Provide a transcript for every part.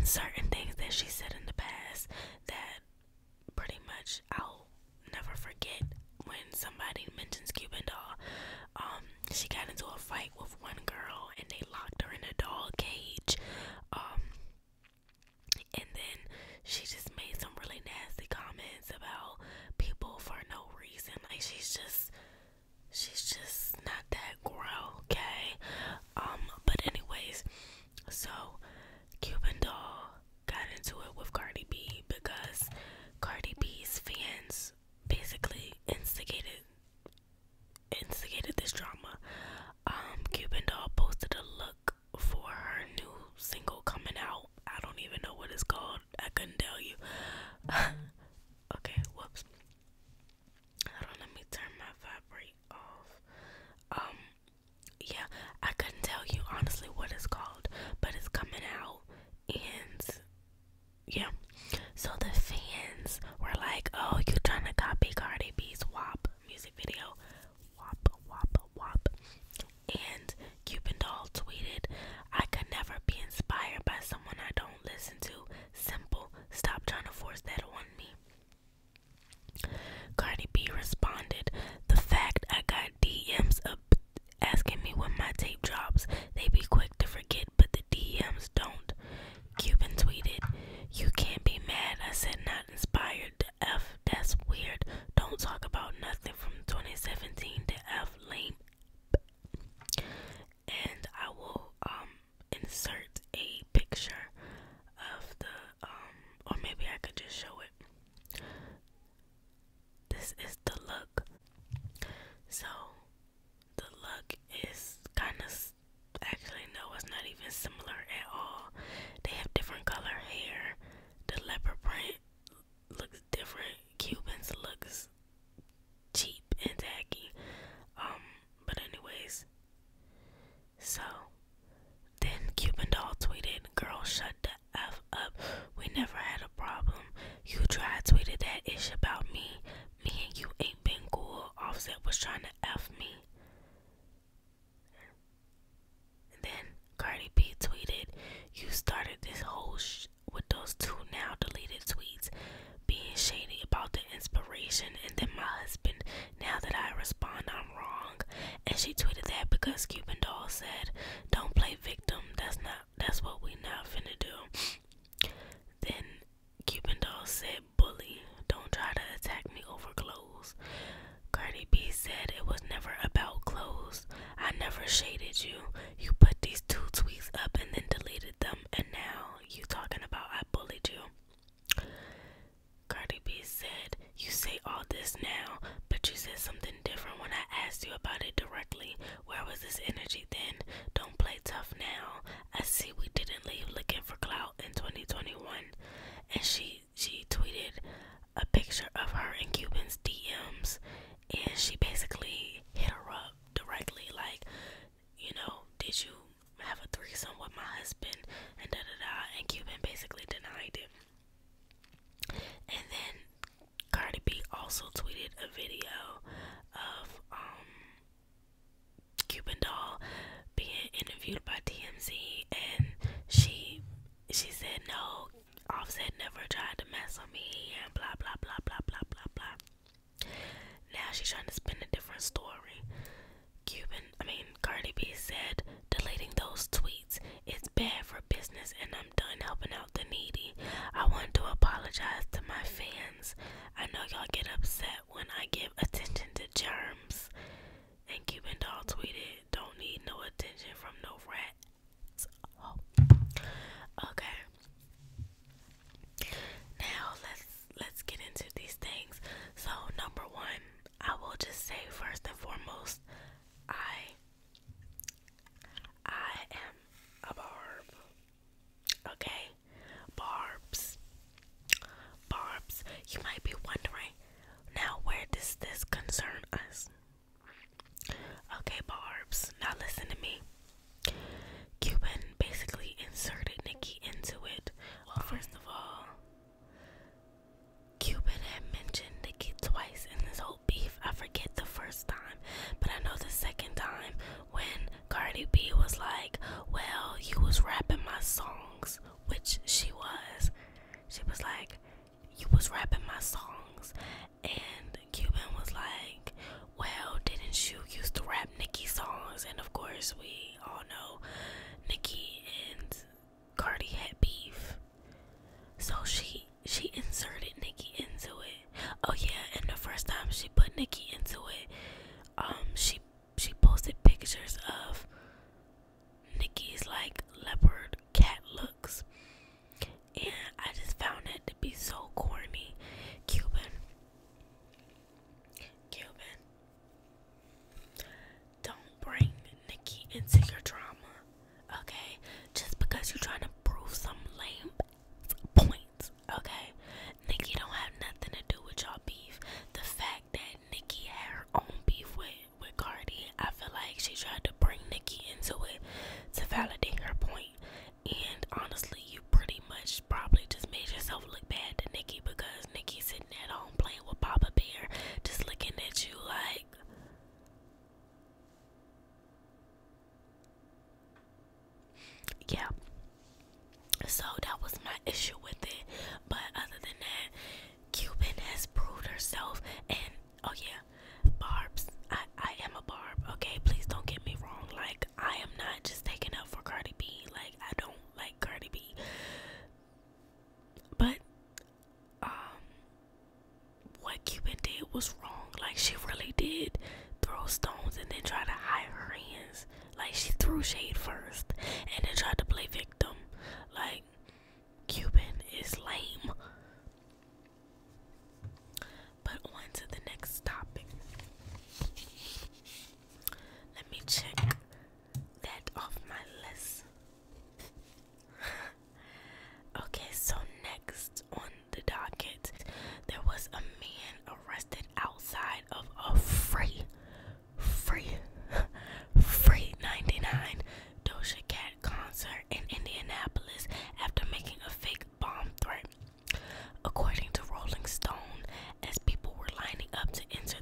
certain things that she said in the past that pretty much I'll never forget. When somebody mentions Cuban doll, she got into a fight with one girl and they locked her in a dog cage, and then she just made some really nasty comments about people for no reason. Like she's just not that girl, okay? But anyways, so Cuban doll got into it with Cardi B because Cardi B's fans basically instigated this drama. Cuban doll posted a look for her new single coming out. I don't even know what it's called. I couldn't tell you. Okay, whoops. Hold on, let me turn my vibrate off. Yeah, I couldn't tell you honestly what it's called, but it's coming out, and yeah. So the fans were like, "Oh, you trying to copy Cardi B's WAP music video?" WAP, WAP, WAP. And Cuban doll tweeted, "I could never be inspired by someone I don't listen to. Simple. Stop trying to force that on me." Cardi B responded, "The fact I got DMs up asking me when my tape drops. They be quick to forget, but the DMs don't." Cuban tweeted, "You can't be mad. I said not inspired. The F, that's weird. Don't talk about nothing from 2017. The F, lame." And I will insert a picture of the or maybe I could just show it. This is the look. So the look is kind of, actually no, it's not even similar at all. They have different color hair. The leopard print looks different. Cuban's looks cheap and tacky. But anyways, so then Cuban doll tweeted, "Girl, shut the F up. We never had a problem. You tried tweeted that ish about me. Me and you ain't been cool. Offset was trying to F me." And then Cardi B tweeted, "You started this whole with those two now deleted tweets, being shady about the inspiration, and then my husband, now that I respond, I'm wrong." And she tweeted that because Cuban doll said, "Don't play victim. That's what we not finna do." Then Cuban doll said, "Bully, don't try to attack me over clothes." Cardi B said, "It was never about clothes. I never shaded you. You put these two tweets up and then deleted them, and now you talking about I bullied you." Cardi B said, "You say all this now, but you said something different when I asked you about it directly. Where was this energy then? Don't play tough now. I see we didn't leave looking for clout in 2021. And she tweeted a picture of her in Cuban's DMs, and she basically hit her up directly, like, "Did you have a threesome with my husband?" and da da da. And Cuban basically denied it. And then Cardi B also tweeted a video of Cuban doll being interviewed by TMZ, and she said, "No, Offset never tried to mess with me," and blah blah blah blah blah blah blah. Now she's trying to spin a different story. Cardi B said, "Deleting those tweets, it's bad for business, and I'm done helping out the needy. I want to apologize to my fans. I know y'all get upset when I give attention to germs." And Cuban doll tweeted, "Don't need no attention from no rats." Oh. Okay. Now let's get into these things. So number one, I will just say first and foremost, I am a barb. Okay? Barbs. You might be wondering, issue with it. But other than that, Cuban has proved herself. And oh yeah, Barb's, I am a Barb, okay? Please don't get me wrong. Like, I am not just taking up for Cardi B. Like, I don't like Cardi B. But what Cuban did was wrong. Like, she really did throw stones and then try to hide her hands. Like, she threw shade first and then tried to play victim. Like, Cuban is lame. But on to the next topic. Let me check that off my list. Okay, so next on the docket, there was a man arrested outside of a free 99 Doja Cat concert in Indianapolis after making a fake bomb threat. According to Rolling Stone, as people were lining up to enter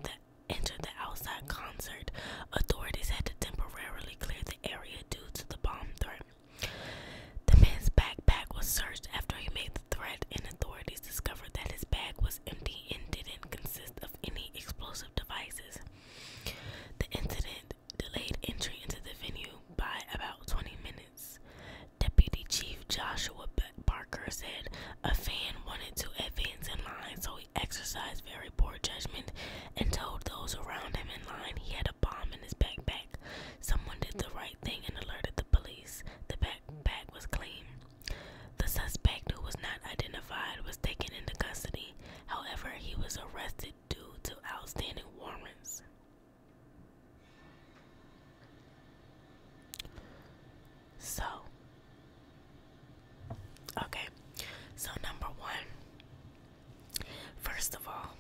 the outside concert, authorities had to temporarily clear the area due to the bomb threat. The man's backpack was searched after he made the threat, and authorities discovered that his bag was empty and didn't consist of any explosive devices. The incident delayed entry into the venue by about 20 minutes. Deputy Chief Joshua Barker said a fan wanted to advance in line, so he exercised very poor judgment and told those around him in line he had a bomb in his backpack. Someone did the right thing and alerted the police. The backpack was clean. The suspect, who was not identified, was taken into custody. However, he was arrested due to outstanding warrants. So, okay, so number one, first of all,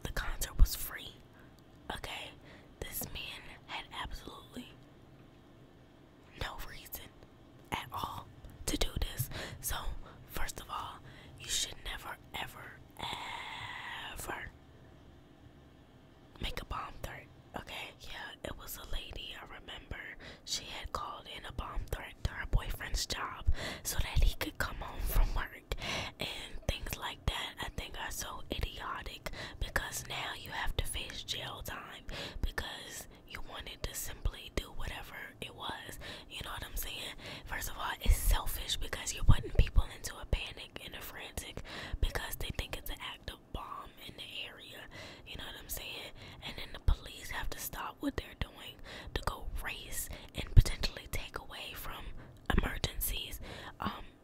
the concert was free, okay? This man had absolutely no reason at all to do this. So, first of all, you should never, ever, ever make a bomb threat, okay? Yeah, it was a lady, I remember. She had called in a bomb threat to her boyfriend's job so that he could come home from work, and things like that I think are so idiotic, because now you have to face jail time because you wanted to simply do whatever it was. You know what I'm saying? First of all, it's selfish because you're putting people into a panic and a frantic because they think it's an active bomb in the area. You know what I'm saying? And then the police have to stop what they're doing to go race and potentially take away from emergencies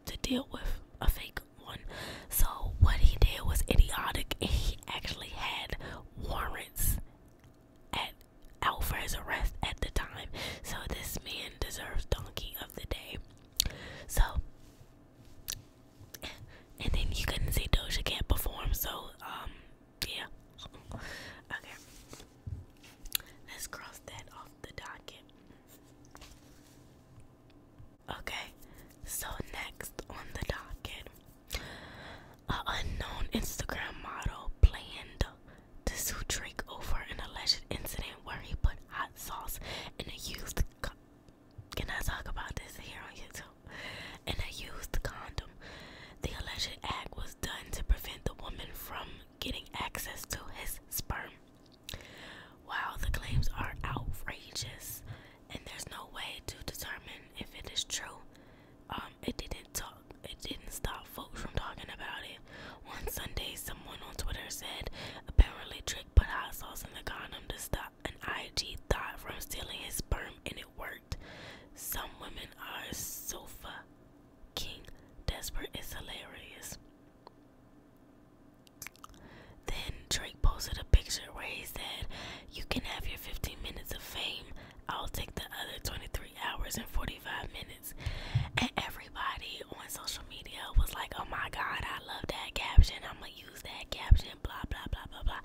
to deal with a fake one. So what he did was idiotic, and he actually had warrants out for his arrest at the time. So this man deserves donkey of the day. So, and then you couldn't see Doja Cat perform, so yeah. Okay, let's cross that off the docket. Okay, so next on the docket, an unknown Instagram model planned to sue Drake over an alleged incident where he put hot sauce in a used can I talk about this here on YouTube? In a used condom. The alleged act was done to prevent the woman from getting access to his sperm. While the claims are outrageous and there's no way to determine if it is true, it didn't stop folks from talking about it. On Sunday, someone on Twitter said apparently Drake put hot sauce in the condom to stop an IG thought from stealing his sperm, and it worked. Some women are so fucking desperate, it's hilarious. Then Drake posted a picture where he said, "You can have your 15 minutes of fame. I'll take the other 23 hours and 45 minutes. And everybody on social media was like, "Oh my God, I love that caption. I'm gonna use that caption, blah, blah, blah, blah, blah."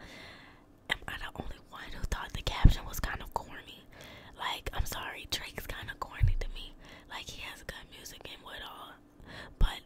Am I the only one who thought the caption was kind of corny? Like, I'm sorry, Drake's kind of corny to me. Like, he has good music and what all. But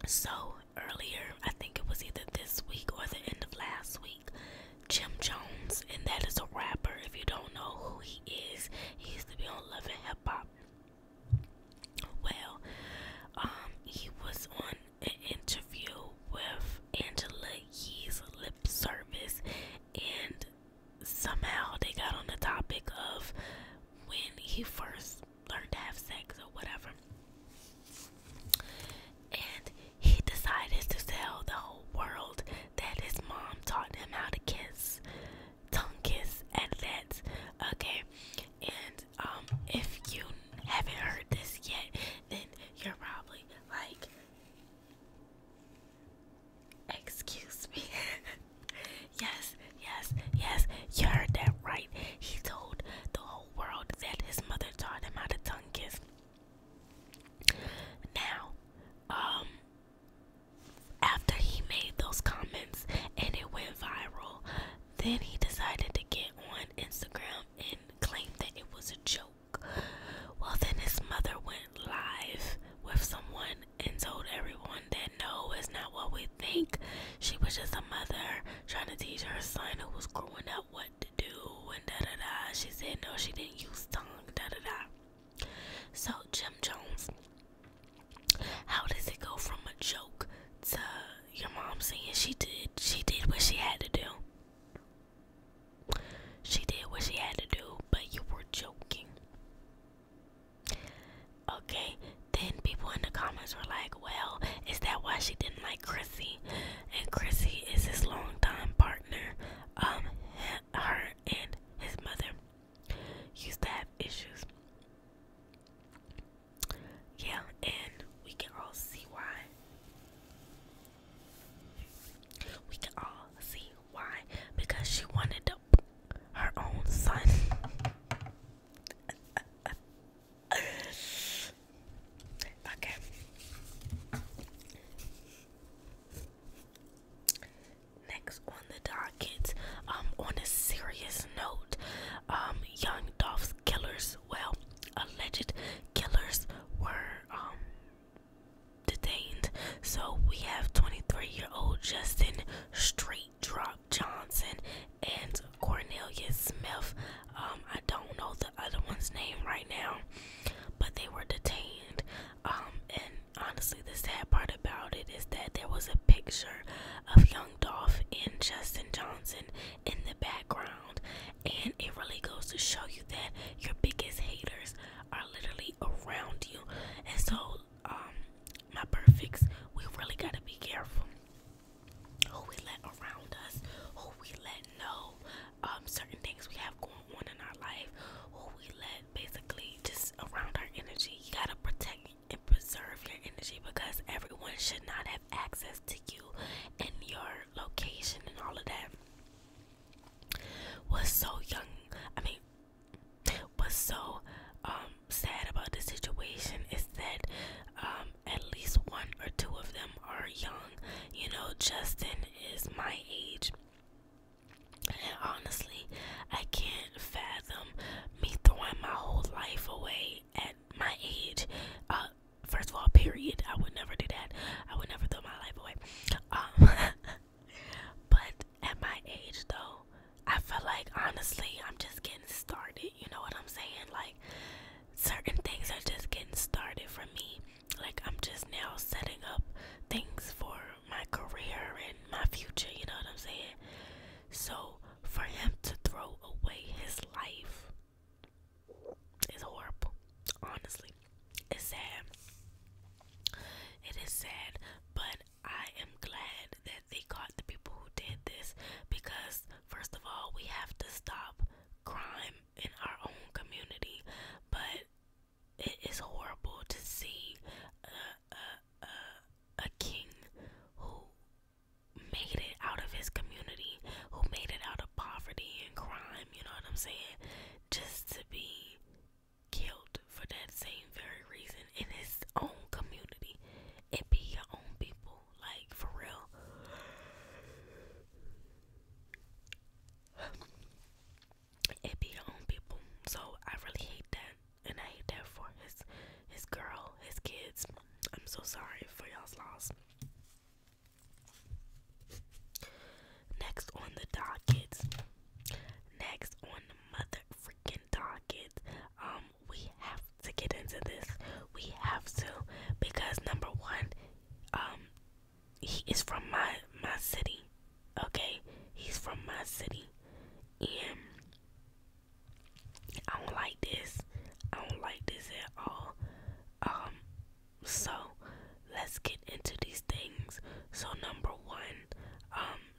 So earlier, I think it was either this week or the end of last week, Jim Jones, and that is a rapper. If you don't know who he is, he used to be on Love and Hip Hop. Well, he was on an interview with Angela Yee's Lip Service, and somehow they got on the topic of when he first learned to have sex or whatever. And he decided to tell the whole world that his mom taught him how to kiss, tongue kiss, and that. Okay, and if you haven't heard this yet, then you're probably like, excuse me. yes, you heard that right. He told the whole world that his mother taught him how to tongue kiss. Now, after he made those comments and it went viral, then he decided to get on Instagram and claim that it was a joke. Well, then his mother went live with someone and told everyone that no, it's not what we think. She was just a mother trying to teach her son who was growing up what to do and da-da-da. She said no, she didn't use tongue, da-da-da. So, Jim Jones, how does it go from a joke to your mom saying she did what she had to do? She did what she had to do, but you were joking. Okay, then people in the comments were like, well, is that why she didn't like Chrissy? And Chrissy is his longtime partner. Her and his mother used to have issues. Yeah, and we can all see why. We can all see why. Because she wanted her own son. Okay. Next on the docket, on a serious note, young Dolph's killers, well, alleged killers were detained. So we have 23-year-old Justin Straight Drop Johnson and Cornelius Smith. I don't know the other one's name right now, but they were detained. And honestly, the sad part about it is that there was a picture of young Dolph and Justin Johnson in the background, and it really goes to show you that your biggest haters are literally around you. And so, my perfects, we really gotta be careful who we let around us, who we let know certain things we have going on in our life, who we let basically just around our energy. You gotta protect and preserve your energy, because everyone should not have access to you and your location and all of that. What's so sad about the situation is that at least one or two of them are young. You know, Justin is my age, and honestly, I can't fathom me throwing my whole life away at my age. First of all, period, I would never do that. I would never throw my life away. But at my age, though, I feel like, honestly, I'm just getting started. You know what I'm saying? Like, certain things are just getting started for me. Like, I'm just now setting up things for my career and my future. You know what I'm saying? So, for him to throw away his life is horrible. Honestly, it's sad. It is sad, but I am glad that they caught the people who did this, because first of all, we have to stop crime in our own community. But it is horrible to see a king who made it out of his community, who made it out of poverty and crime, you know what I'm saying, just to be killed for that same very reason in his own community. It be your own people, like, for real. It be your own people. So I really hate that, and I hate that for his girl, his kids. I'm so sorry for y'all's loss. the docket. Next on the mother freaking docket, we have to get into this. We have to, because number one, he is from my city. Okay, he's from my city, and I don't like this. I don't like this at all. So let's get into these things. So number one,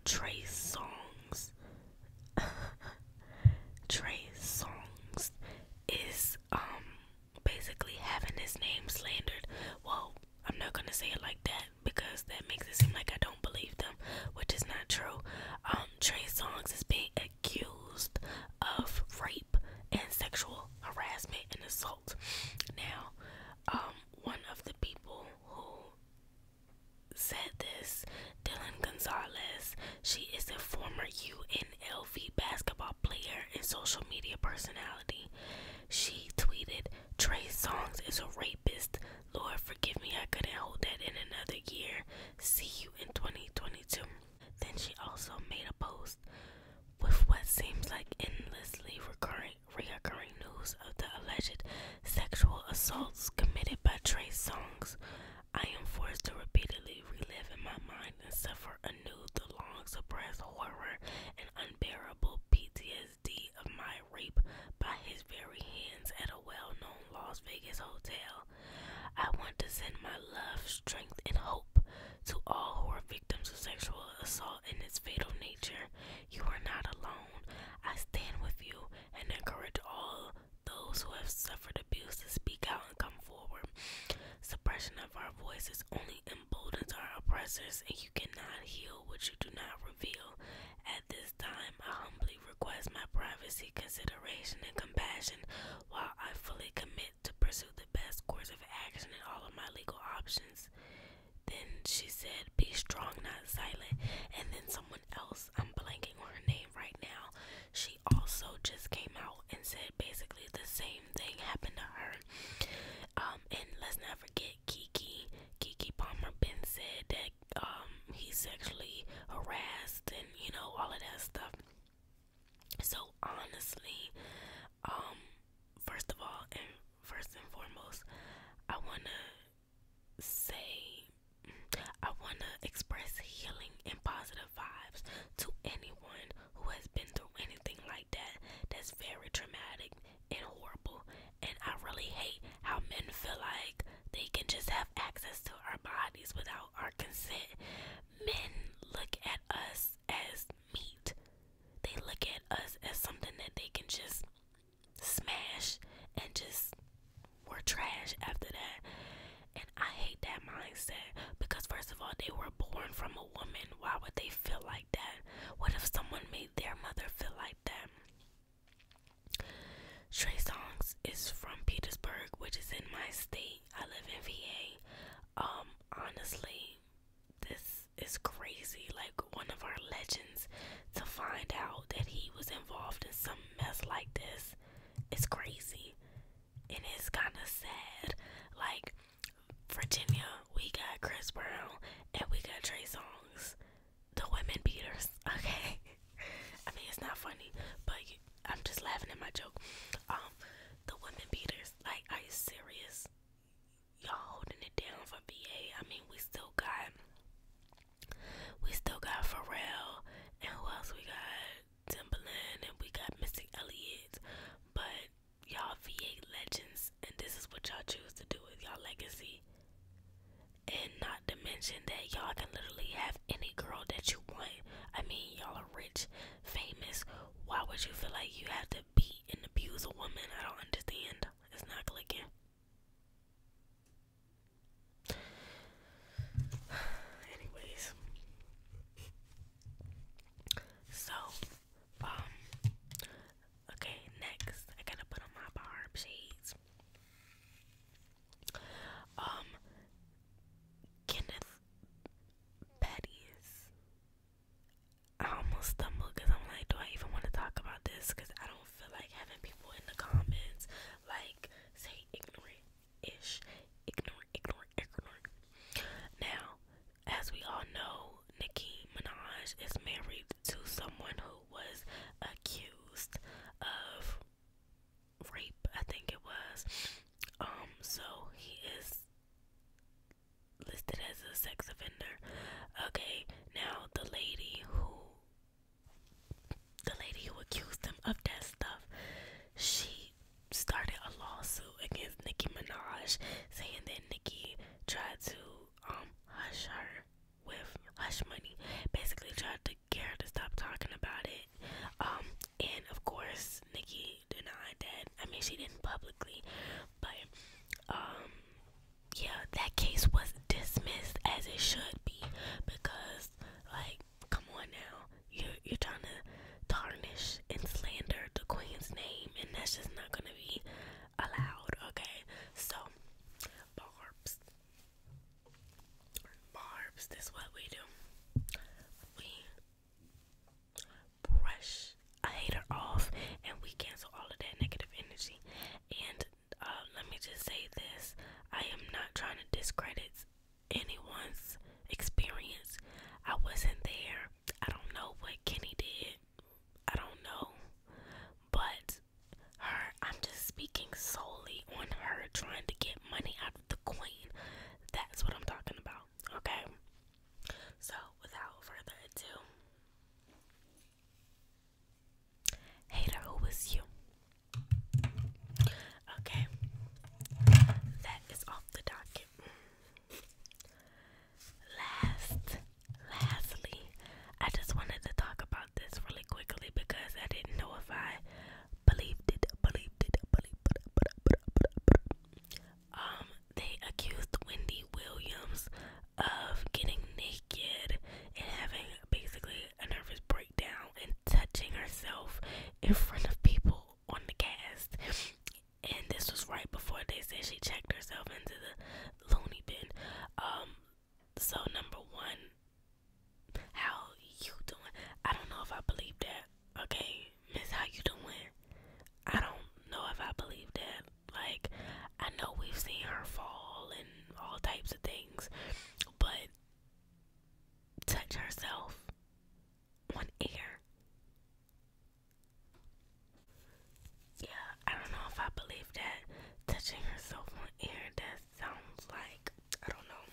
Trey Songz. Trey Songz is basically having his name slandered. Well, I'm not gonna say it like that because that makes it seem like I don't believe them, which is not true. Trey Songz is being accused of rape and sexual harassment and assault. Now, one of the people who said this, Dylan Gonzalez, she is a former UNLV basketball player and social media personality. She tweeted, "Trey Songz is a rapist. Lord forgive me, I couldn't hold that in another year. See you in 2022. Then she also made a post with what seems like endlessly reoccurring news of the alleged sexual assaults committed by Trey Songz. I am forced to repeatedly relive in my mind and suffer anew the long suppressed horror and unbearable PTSD of my rape by his very hands at a well-known Las Vegas hotel. I want to send my love, strength, and hope to all who are victims of sexual assault in its fatal nature. You are not alone. I stand with you and encourage all those who have suffered abuse to speak out and come forward. Suppression of our voices only emboldens our oppressors, and you cannot heal what you do not reveal. At this time, I humbly request my privacy, consideration, and compassion while I fully commit to pursue the best course of action in all of my legal options." Then she said, "Be strong, not silent." And then someone else, I'm blanking on her name right now, she also just came out and said basically the same thing happened to her. And let's not forget Kiki Palmer Ben said that he sexually harassed and all of that stuff. So honestly, first of all and first and foremost, I wanna express healing and positive vibes to anyone who has been through anything like that. That's very traumatic and horrible, and I really hate how men feel like they can just have access to our bodies without our consent. Men look at us as meat. They look at us as something that they can just smash and just we're trash after that. And I hate that mindset because first of all, they were born from a woman. Why would they feel like that? What if someone made their mother feel like that? Trey Songz is from Petersburg, which is in my state. I live in VA. Honestly, this is crazy. Like, one of our legends, to find out that he was involved in some mess like this, it's crazy. And it's kind of sad. Like, Virginia, we got Chris Brown and we got Trey Songz, the women beaters. Okay, I mean, it's not funny, but I'm just laughing at my joke. The women beaters. Like, are you serious? Y'all holding it down for VA. I mean, we still got Pharrell, and who else we got? Timbaland, and we got Missy Elliott. But y'all VA legends, and this is what y'all choose to do with y'all legacy. And not to mention that y'all can literally have any girl that you want. I mean, y'all are rich, famous. Why would you feel like you have to beat and abuse a woman? I don't understand. It's not clicking. Anyways. So, okay, next. I gotta put on my barb shades. Kenneth Petty's. I almost stumbled because I'm like, do I even want to talk about this? Because I don't feel like having people in the comments like say ignorant sex offender. Okay, now the lady who accused him of that stuff, she started a lawsuit against Nicki Minaj, saying that Nicki tried to hush her with hush money, basically tried to get her to stop talking about it. And of course Nicki denied that. I mean, she didn't publicly, but yeah, that case was dismissed, as it should be, because, like, come on now, you're trying to tarnish and slander the queen's name, and that's just not gonna be allowed. Okay, so barbs, this is what we do. We brush a hater off, and we cancel all of that negative energy. And let me just say this: I am not trying to discredit anyone's experience. I wasn't there. I don't know what Kenny did. I don't know. But I'm just speaking solely on her trying to get money out of the queen. That's what I'm talking about. Okay? So, without further ado, hater, who was you? Okay, that is off the docket. Lastly, I just wanted to talk about this really quickly because I didn't know if I believed it. They accused Wendy Williams of getting naked and having basically a nervous breakdown and touching herself in front of people on the cast. And this was right before they said she checked herself into the loony bin. So number one, how you doing? I don't know if I believe that. Okay, miss, how you doing? I don't know if I believe that. Like, I know we've seen her fall and all types of things, but touch herself on air. Yeah, I don't know if I believe that. Touching herself on air, that sounds like, I don't know,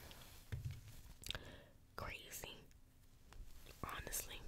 crazy, honestly.